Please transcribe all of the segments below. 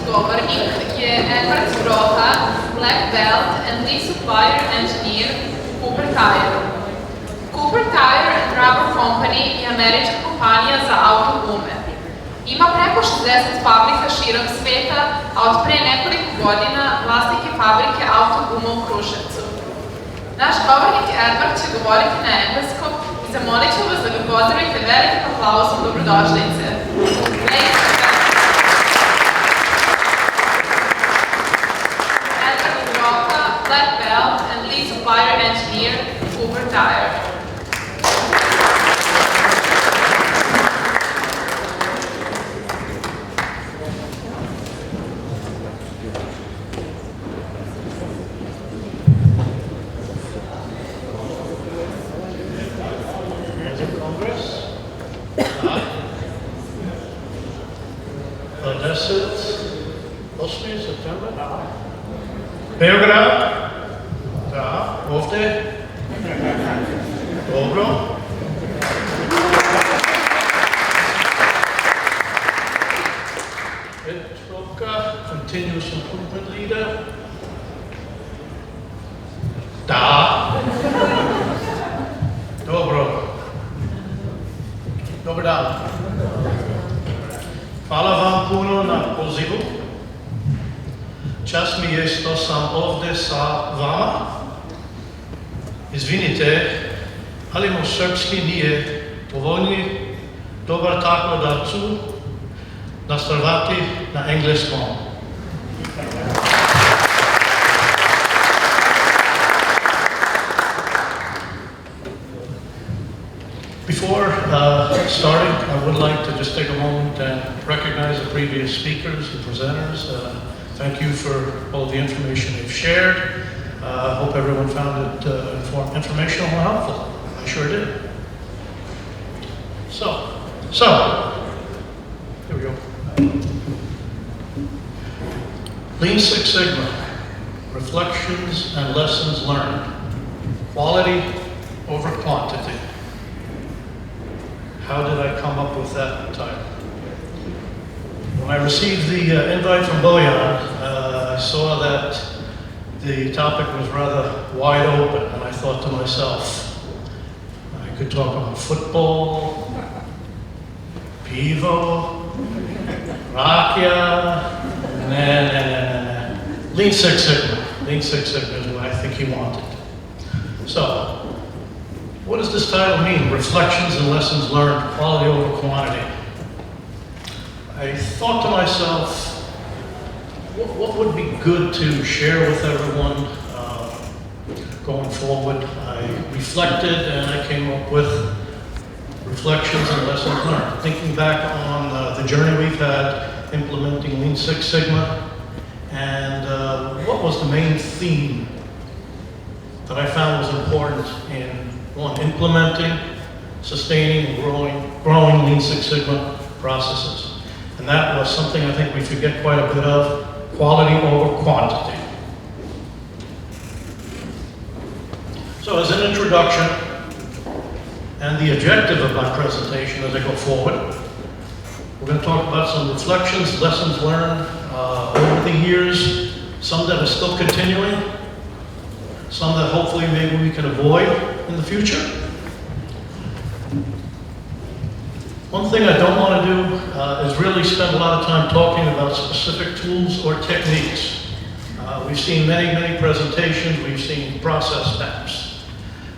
govornik je Trocha, black belt and lead supplier engineer Cooper Tire. Cooper Tire and Rubber Company je američka kompanija za autogume. Ima preko 60 fabrika širom sveta, a od pre nekoliko godina vlasnik je fabrike autoguma u Kruševcu. Naš govornik Edward će govoriti na engleskom i zamolit ću vas da ga pozdravite velikim aplauzom dobrodošlice. Edward Trocha, black belt and lead supplier engineer, Cooper Tire. Beograd, da, ovde, dobro. Trocha, continuous improvement leader, da, dobro. Dobar dan. Hvala vam puno na pozivu. Čast mi je što sam ovde sa vama. Izvinite, ali moj srpski nije dovoljni dobar, tako da ću nastaviti na engleskom. Before starting, I would like to just take a moment and recognize the previous speakers and presenters. Thank you for all the information they've shared. I hope everyone found it informational and helpful. I sure did. So, here we go. Lean Six Sigma, reflections and lessons learned. Quality over quantity. How did I come up with that title? When I received the invite from Bojan, I saw that the topic was rather wide open, and I thought to myself, I could talk about football, pivo, rakia, nah. Lean Six Sigma. Lean Six Sigma is what I think he wanted. So, what does this title mean? Reflections and lessons learned, quality over quantity. I thought to myself, what would be good to share with everyone going forward? I reflected and I came up with reflections and lessons learned. Thinking back on the journey we've had implementing Lean Six Sigma, and what was the main theme that I found was important in, one, implementing, sustaining, and growing Lean Six Sigma processes. And that was something I think we forget quite a bit of, quality over quantity. So as an introduction, and the objective of my presentation as I go forward, we're going to talk about some reflections, lessons learned over the years, some that are still continuing, some that hopefully maybe we can avoid in the future. One thing I don't want to do is really spend a lot of time talking about specific tools or techniques. We've seen many presentations. We've seen process maps.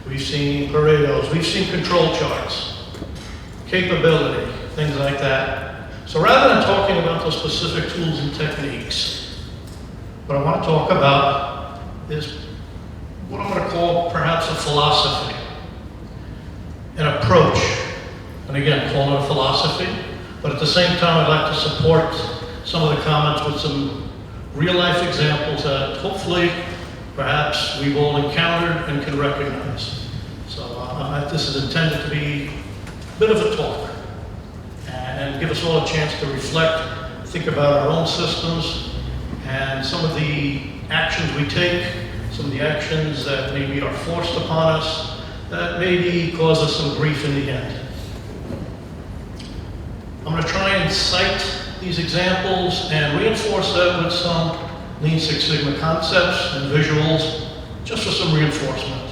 We've seen Paretos. We've seen control charts, capability, things like that. So rather than talking about those specific tools and techniques, what I want to talk about is what I'm going to call perhaps a philosophy, an approach. And again, call it a philosophy, but at the same time, I'd like to support some of the comments with some real-life examples that hopefully, perhaps, we've all encountered and can recognize. So this is intended to be a bit of a talk and give us all a chance to reflect, think about our own systems, and some of the actions we take, some of the actions that maybe are forced upon us, that maybe cause us some grief in the end. I'm going to try and cite these examples and reinforce that with some Lean Six Sigma concepts and visuals, just for some reinforcement.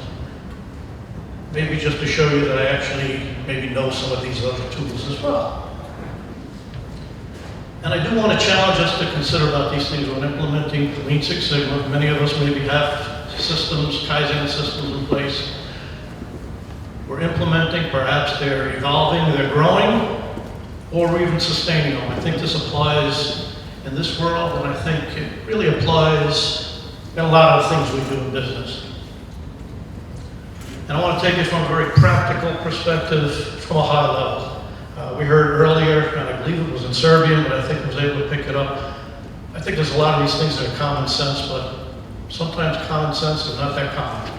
Maybe just to show you that I actually maybe know some of these other tools as well. And I do want to challenge us to consider about these things when implementing Lean Six Sigma. Many of us maybe have systems, Kaizen systems in place. We're implementing, perhaps they're evolving, they're growing, or we're even sustaining them. I think this applies in this world, and I think it really applies in a lot of things we do in business. And I want to take it from a very practical perspective, from a high level. We heard earlier, and I believe it was in Serbia, but I think I was able to pick it up. I think there's a lot of these things that are common sense, but sometimes common sense is not that common.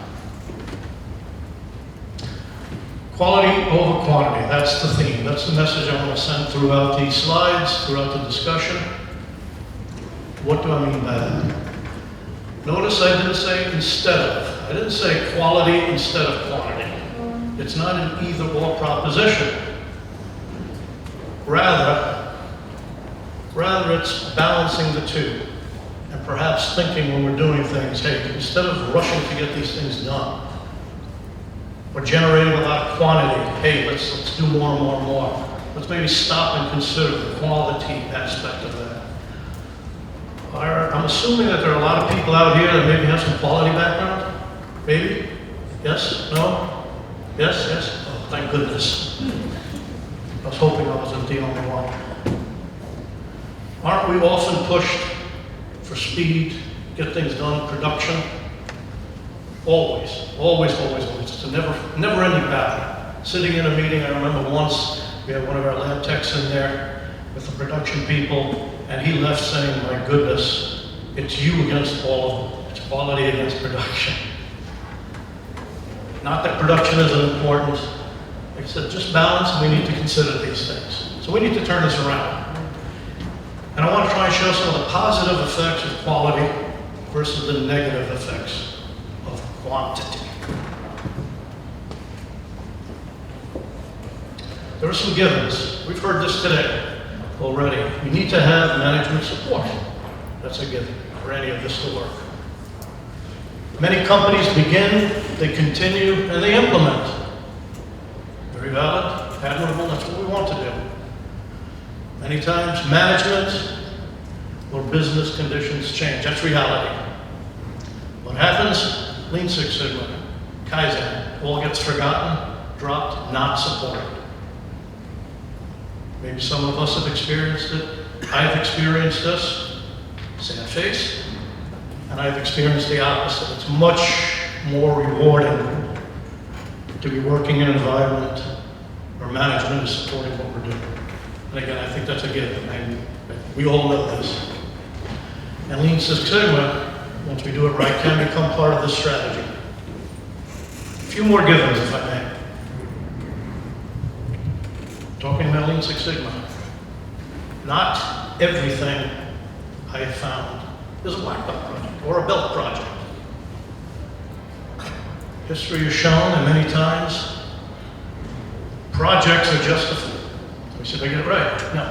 Quality over quantity, that's the theme. That's the message I want to send throughout these slides, throughout the discussion. What do I mean by that? Notice I didn't say instead of. I didn't say quality instead of quantity. It's not an either-or proposition. Rather it's balancing the two. And perhaps thinking when we're doing things, hey, instead of rushing to get these things done, or generating a lot of quantity, hey, let's do more and more and more. Let's maybe stop and consider the quality aspect of that. I'm assuming that there are a lot of people out here that maybe have some quality background. Maybe? Yes? No? Yes? Yes? Oh, thank goodness. I was hoping I wasn't the only one. Aren't we often pushed for speed, get things done, production? Always, always, always, always. It's a never-ending battle. Sitting in a meeting, I remember once, we had one of our lab techs in there with the production people, and he left saying, my goodness, it's you against all of them. It's quality against production. Not that production isn't important. Like I said, just balance, and we need to consider these things. So we need to turn this around. And I want to try and show some of the positive effects of quality versus the negative effects of quantity. There are some givens. We've heard this today already. We need to have management support. That's a given for any of this to work. Many companies begin, they continue, and they implement. Very valid, admirable, that's what we want to do. Many times, management or business conditions change. That's reality. What happens? Lean Six Sigma, Kaizen, all gets forgotten, dropped, not supported. Maybe some of us have experienced it. I've experienced this, sad face, and I've experienced the opposite. It's much more rewarding to be working in an environment where management is supporting what we're doing. And again, I think that's a given, and we all know this. And Lean Six Sigma, once we do it right, can become part of this strategy. A few more givens, if I may. Talking about Lean Six Sigma. Not everything I have found is a black belt project or a belt project. History has shown that many times projects are justified. Let me see if I get it right. No.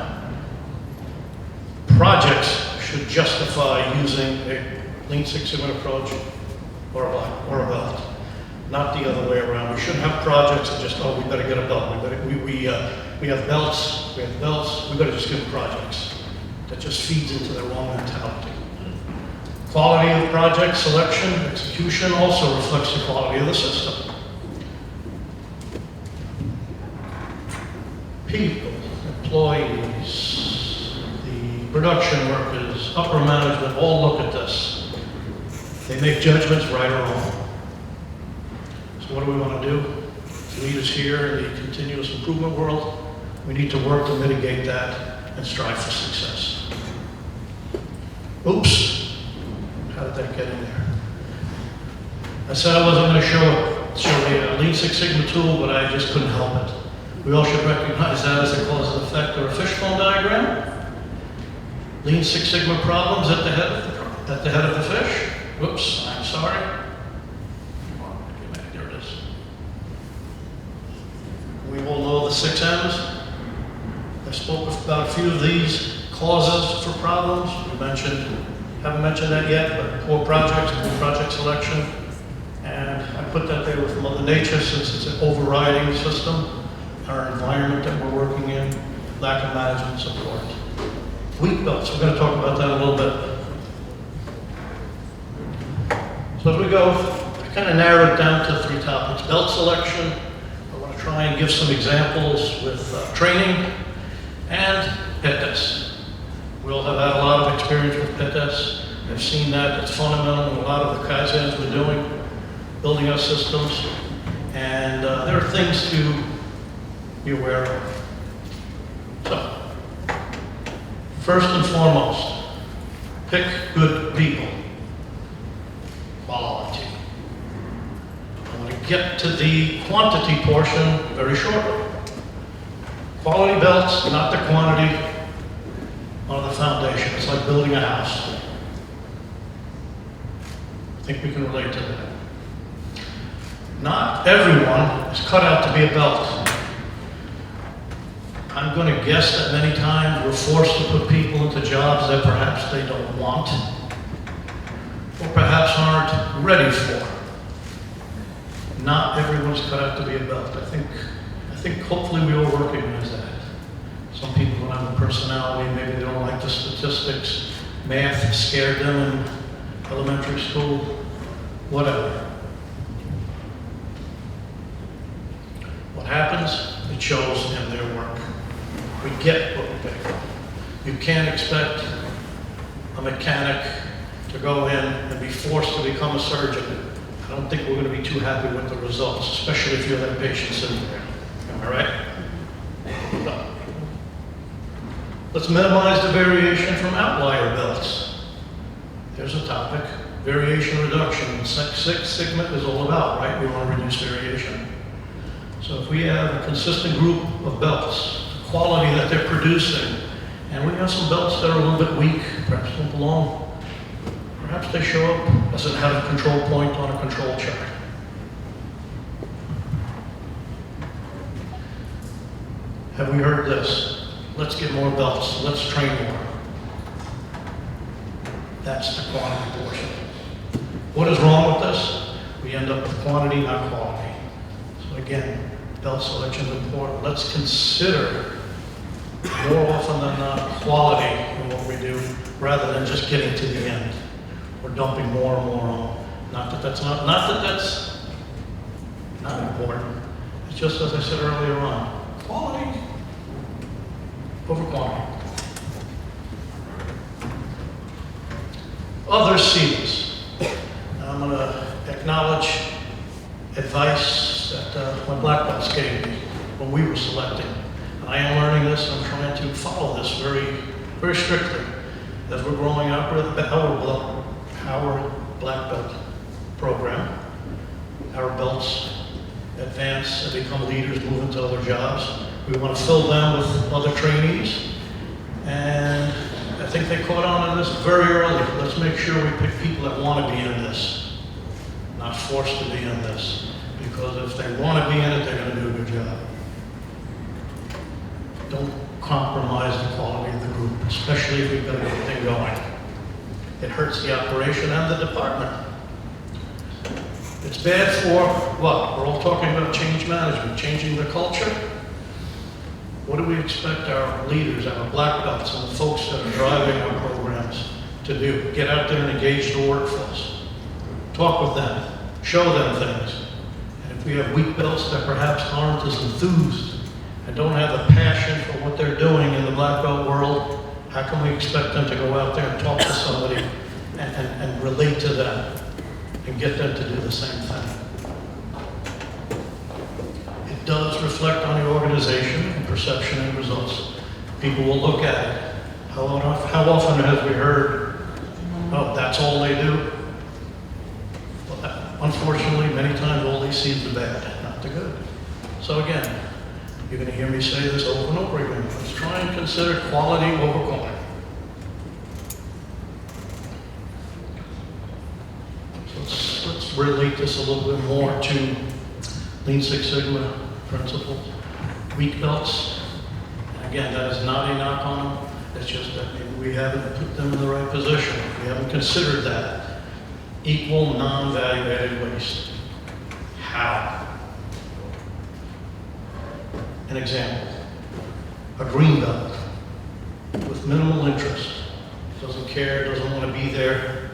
Projects should justify using a Lean Six Sigma approach or a belt. Not the other way around. We shouldn't have projects that just, oh, we better get a belt. We have belts, we better just give them projects. That just feeds into the wrong mentality. Quality of project selection, execution also reflects the quality of the system. People, employees, the production workers, upper management all look at this. They make judgments right or wrong. So what do we want to do? Leaders here in the continuous improvement world, we need to work to mitigate that and strive for success. Oops, how did that get in there? I said I wasn't going to show a Lean Six Sigma tool, but I just couldn't help it. We all should recognize that as a cause and effect or a fishbone diagram. Lean Six Sigma problems at the head of the fish. Whoops, I'm sorry. There it is. We all know the 6 M's. I spoke about a few of these. causes for problems. Haven't mentioned that yet, but poor project selection. And I put that there with Mother Nature since it's an overriding system, our environment that we're working in, lack of management support. Weak belts, we're going to talk about that a little bit. So as we go, I kind of narrowed it down to 3 topics. Belt selection, I want to try and give some examples with training and pit tests. We all have had a lot of experience with pit tests. I've seen that, it's fundamental in a lot of the Kaizens we're doing, building our systems. And there are things to be aware of. So, first and foremost, pick good people. Quality. I'm going to get to the quantity portion very shortly. Quality belts, not the quantity, are the foundation. It's like building a house. I think we can relate to that. Not everyone is cut out to be a belt. I'm going to guess that many times we're forced to put people into jobs that perhaps they don't want, or perhaps aren't ready for. Not everyone's cut out to be a belt. I think hopefully we all recognize that. Some people don't have a personality, maybe they don't like the statistics, math scared them in elementary school, whatever. What happens? It shows in their work. We get what we pay for. You can't expect a mechanic to go in and be forced to become a surgeon. I don't think we're going to be too happy with the results, especially if you have patients sitting there. Am I right? No. Let's minimize the variation from outlier belts. There's a topic, variation reduction. Six Sigma is all about, right? We want to reduce variation. So if we have a consistent group of belts, the quality that they're producing, and we have some belts that are a little bit weak, perhaps don't belong, perhaps they show up as a have a control point on a control chart. Have we heard this? Let's get more belts, let's train more. That's the quantity portion. What is wrong with this? We end up with quantity, not quality. So again, belt selection is important. Let's consider more often than not quality in what we do, rather than just getting to the end. We're dumping more and more on. Not that that's not important. It's just as I said earlier on, quality over quantity. Other C's. I'm going to acknowledge advice that my black belts gave me when we were selecting. And I am learning this, and I'm trying to follow this very, very strictly. As we're growing up with our black belt program, our belts advance and become leaders, move into other jobs. We want to fill them with other trainees, and I think they caught on to this very early. Let's make sure we pick people that want to be in this, not forced to be in this, because if they want to be in it, they're going to do a good job. Don't compromise the quality of the group, especially if we've got a good thing going. It hurts the operation and the department. It's bad for what? We're all talking about change management, changing the culture. What do we expect our leaders, our black belts, and the folks that are driving our programs to do? Get out there and engage the workforce. Talk with them. Show them things. And if we have weak belts that perhaps aren't as enthused and don't have a passion for what they're doing in the black belt world, how can we expect them to go out there and talk to somebody and relate to them and get them to do the same thing? It does reflect on the organization and perception and results. People will look at it. How often have we heard, oh, that's all they do? Well, unfortunately, many times all they see is the bad, not the good. So again, you're going to hear me say this over and over again. Let's try and consider quality over quantity. So let's relate this a little bit more to Lean Six Sigma principles. Weak belts, again, that is not a knock on them. It's just that maybe we haven't put them in the right position. We haven't considered that. Equal non-value added waste. How? An example. A green belt with minimal interest. Doesn't care, doesn't want to be there,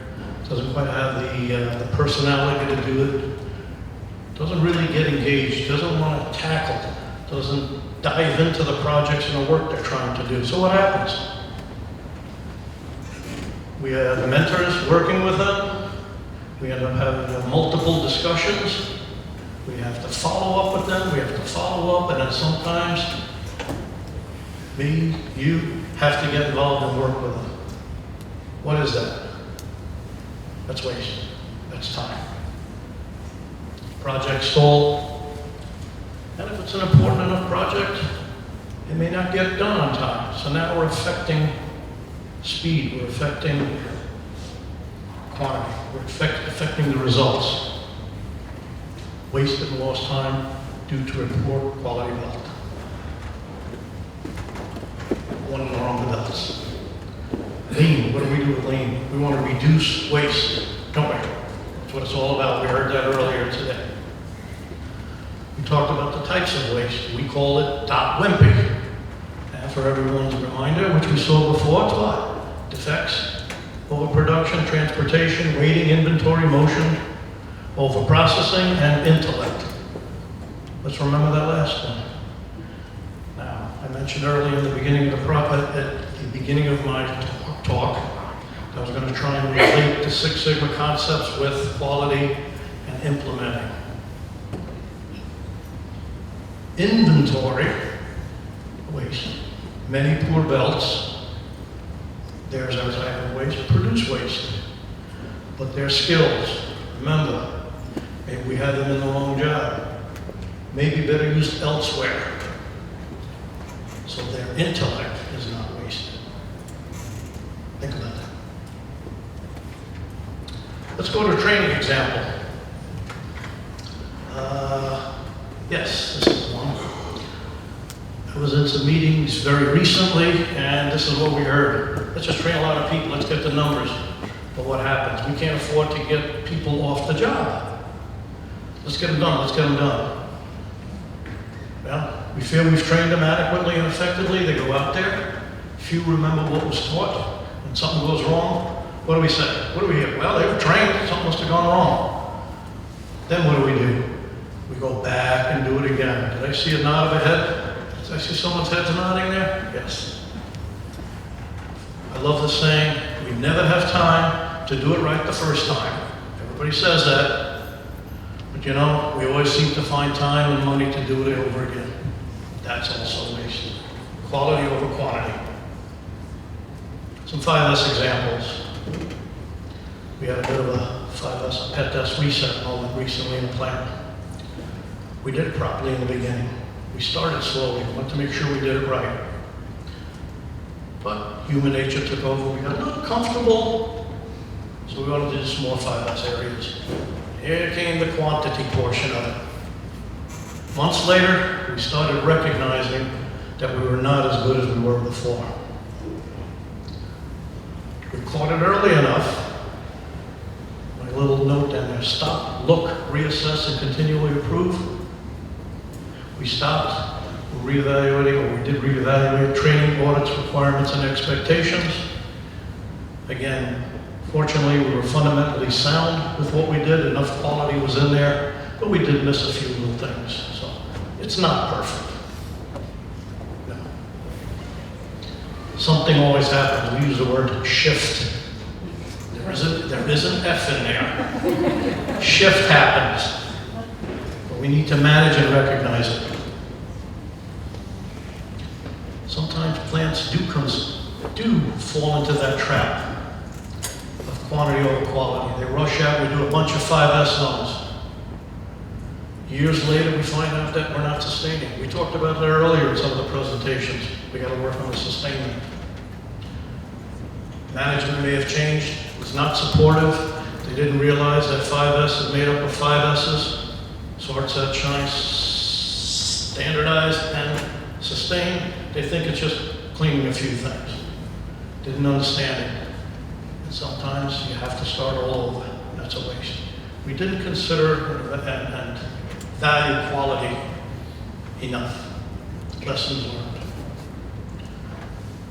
doesn't quite have the personality to do it, doesn't really get engaged, doesn't want to tackle, doesn't dive into the projects and the work they're trying to do. So what happens? We have mentors working with them. We end up having multiple discussions. We have to follow up with them. We have to follow up, and then sometimes you have to get involved and work with them. What is that? That's waste. That's time. Project stall. And if it's an important enough project, it may not get done on time. So now we're affecting speed, we're affecting quantity, we're affecting the results. Wasted and lost time due to a poor quality belt. One of the wrong belts. Lean, what do we do with lean? We want to reduce waste, don't we? That's what it's all about. We heard that earlier today. We talked about the types of waste. We call it wimpy. And for everyone's reminder, which we saw before, it's what? Defects, overproduction, transportation, waiting, inventory, motion, overprocessing, and intellect. Let's remember that last one. Now, I mentioned earlier in the beginning of my talk, I was going to try and relate the Six Sigma concepts with quality and implementing. Inventory waste. Many poor belts, there's our type of waste, produce waste. But their skills, remember, maybe we had them in the wrong job. Maybe better used elsewhere. So their intellect is not wasted. Think about that. Let's go to a training example. Yes, this is one. I was in some meetings very recently, and this is what we heard. Let's just train a lot of people, let's get the numbers. But what happens? We can't afford to get people off the job. Let's get them done, let's get them done. Well, we feel we've trained them adequately and effectively. They go out there, few remember what was taught, and something goes wrong. What do we say? What do we hear? Well, they were trained, something must have gone wrong. Then what do? We go back and do it again. Did I see a nod of a head? Did I see someone's head nodding there? Yes. I love the saying, we never have time to do it right the first time. Everybody says that. But you know, we always seem to find time and money to do it over again. That's also wasted. Quality over quantity. Some 5S examples. We had a bit of a 5S, a pet desk reset moment recently in the plant. We did it properly in the beginning. We started slowly, we wanted to make sure we did it right. But human nature took over, we got a little comfortable, so we wanted to do some more 5S areas. Here came the quantity portion of it. Months later, we started recognizing that we were not as good as we were before. We caught it early enough. My little note down there, stop, look, reassess, and continually improve. We stopped, we're reevaluating, or we did reevaluate training, audits, requirements, and expectations. Again, fortunately, we were fundamentally sound with what we did. Enough quality was in there, but we did miss a few little things. So it's not perfect. No. Something always happens. We use the word shift. There is an F in there. Shift happens. But we need to manage and recognize it. Sometimes plants do fall into that trap of quantity over quality. They rush out, we do a bunch of 5S zones. Years later, we find out that we're not sustaining. We talked about that earlier in some of the presentations. We got to work on the sustainment. Management may have changed, was not supportive. They didn't realize that 5S is made up of 5S's. Sort, set, shine, standardized, and sustain. They think it's just cleaning a few things. didn't understand it. And sometimes you have to start all over. That's a waste. We didn't consider and value quality enough. Lessons learned.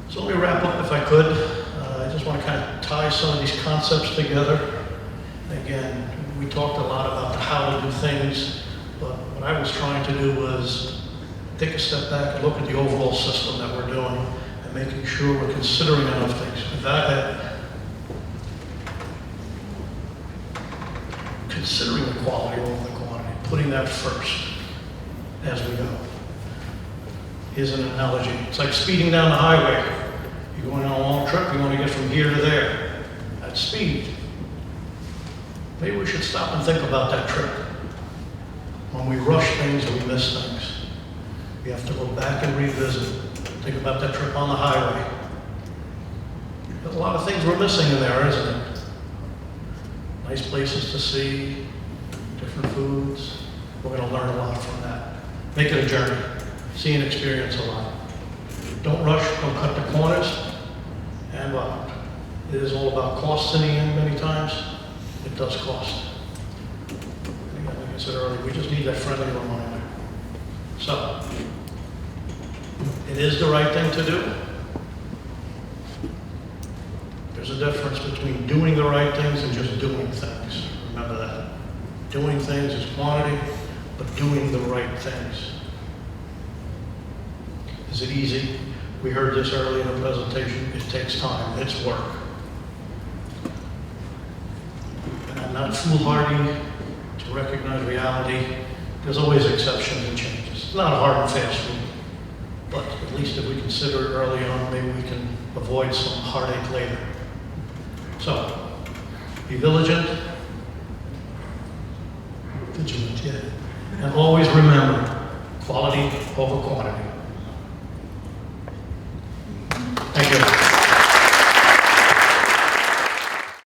So let me wrap up if I could. I just want to kind of tie some of these concepts together. Again, we talked a lot about the how to do things, but what I was trying to do was take a step back and look at the overall system that we're doing and making sure we're considering enough things. Considering the quality over the quantity, putting that first as we go. Here's an analogy. It's like speeding down the highway. You're going on a long trip, you want to get from here to there. That's speed. Maybe we should stop and think about that trip. When we rush things and we miss things, we have to go back and revisit. Think about that trip on the highway. There's a lot of things we're missing in there, isn't it? Nice places to see, different foods. We're going to learn a lot from that. Make it a journey. See and experience a lot. Don't rush, don't cut the corners. And it is all about costs in the end many times. It does cost. Again, like I said earlier, we just need that friendly reminder. So, it is the right thing to do. There's a difference between doing the right things and just doing things. Remember that. Doing things is quantity, but doing the right things. Is it easy? We heard this early in the presentation. It takes time. It's work. And I'm not foolhardy to recognize reality. There's always exceptions and changes. It's not a hard and fast rule. But at least if we consider it early on, maybe we can avoid some heartache later. So, be vigilant, yeah. And always remember, quality over quantity. Thank you.